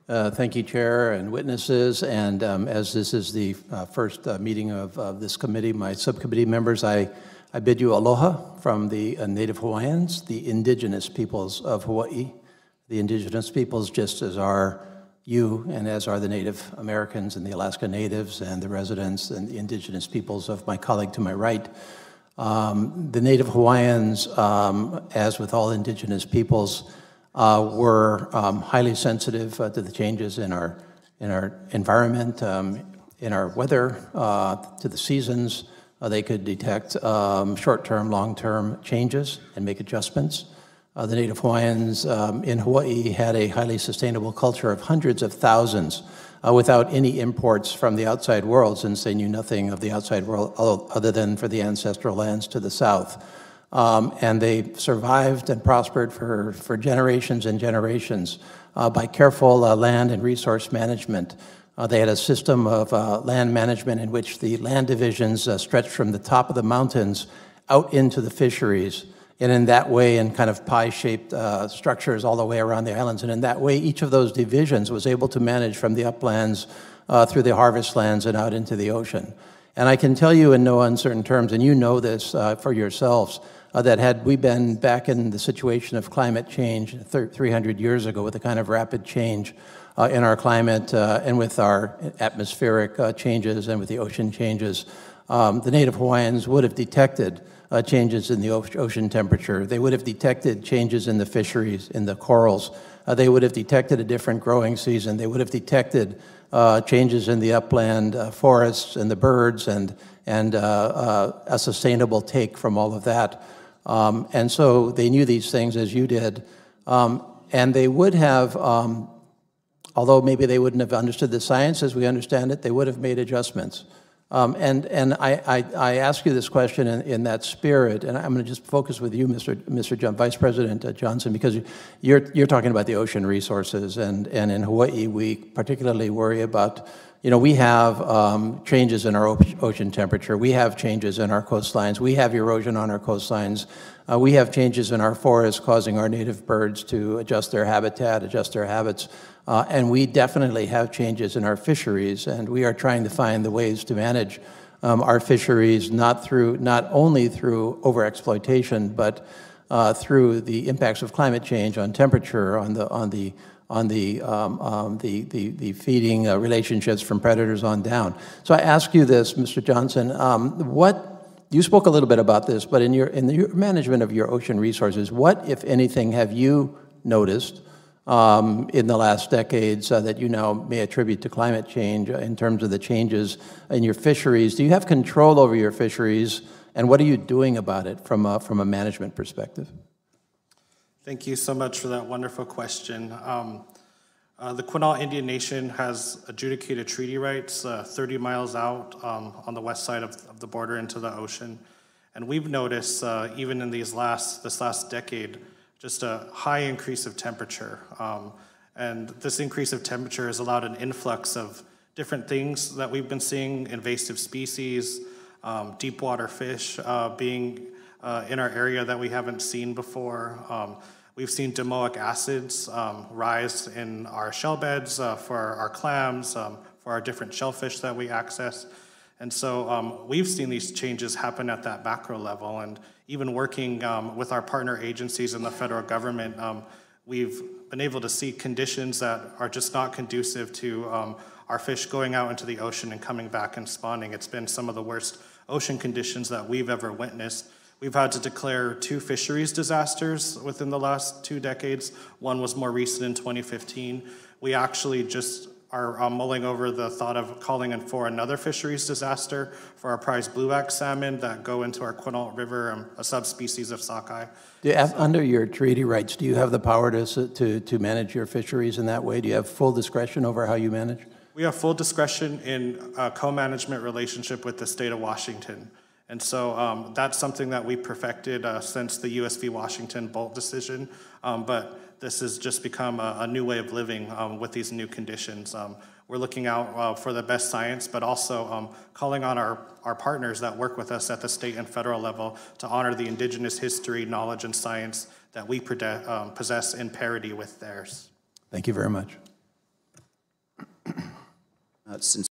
Thank you, Chair and witnesses. And as this is the first meeting of this committee, my subcommittee members, I bid you aloha from the Native Hawaiians, the Indigenous Peoples of Hawaii. The Indigenous Peoples, just as are you and as are the Native Americans and the Alaska Natives and the residents and the Indigenous Peoples of my colleague to my right. The Native Hawaiians, as with all Indigenous peoples, were highly sensitive to the changes in our environment, in our weather, to the seasons. They could detect short-term, long-term changes and make adjustments. The Native Hawaiians in Hawaii had a highly sustainable culture of hundreds of thousands without any imports from the outside world, since they knew nothing of the outside world other than for the ancestral lands to the south. And they survived and prospered for generations and generations by careful land and resource management. They had a system of land management in which the land divisions stretched from the top of the mountains out into the fisheries, and in that way, in kind of pie-shaped structures all the way around the islands. And in that way, each of those divisions was able to manage from the uplands through the harvest lands and out into the ocean. And I can tell you in no uncertain terms, and you know this for yourselves, that had we been back in the situation of climate change 300 years ago with the kind of rapid change in our climate and with our atmospheric changes and with the ocean changes, the Native Hawaiians would have detected changes in the ocean temperature. They would have detected changes in the fisheries, in the corals. They would have detected a different growing season. They would have detected changes in the upland forests and the birds and a sustainable take from all of that. And so they knew these things as you did. And they would have, although maybe they wouldn't have understood the science as we understand it, they would have made adjustments. And I ask you this question in that spirit, and I'm going to just focus with you, Vice President Johnson, because you're talking about the ocean resources, and in Hawaii we particularly worry about, we have changes in our ocean temperature, we have changes in our coastlines, we have erosion on our coastlines, we have changes in our forests causing our native birds to adjust their habitat, adjust their habits. And we definitely have changes in our fisheries, and we are trying to find the ways to manage our fisheries not only through overexploitation, but through the impacts of climate change on temperature, on the feeding relationships from predators on down. So I ask you this, Mr. Johnson, you spoke a little bit about this, but in your management of your ocean resources, what, if anything, have you noticed in the last decades that you now may attribute to climate change in terms of the changes in your fisheries? Do you have control over your fisheries, and what are you doing about it from a management perspective? Thank you so much for that wonderful question. The Quinault Indian Nation has adjudicated treaty rights 30 miles out on the west side of the border into the ocean. And we've noticed, even in this last decade, just a high increase of temperature. And this increase of temperature has allowed an influx of different things that we've been seeing: invasive species, deep water fish being in our area that we haven't seen before. We've seen domoic acids rise in our shell beds for our clams, for our different shellfish that we access. And so we've seen these changes happen at that macro level, and even working with our partner agencies in the federal government, we've been able to see conditions that are just not conducive to our fish going out into the ocean and coming back and spawning. It's been some of the worst ocean conditions that we've ever witnessed. We've had to declare 2 fisheries disasters within the last 2 decades. One was more recent in 2015. We actually just are mulling over the thought of calling in for another fisheries disaster for our prized blueback salmon that go into our Quinault River, a subspecies of sockeye. Under your treaty rights, do you have the power to manage your fisheries in that way? Do you have full discretion over how you manage? We have full discretion in a co-management relationship with the state of Washington. And so that's something that we perfected since the US v. Washington Bolt decision. But this has just become a new way of living with these new conditions. We're looking out for the best science, but also calling on our partners that work with us at the state and federal level to honor the indigenous history, knowledge, and science that we possess in parity with theirs. Thank you very much. since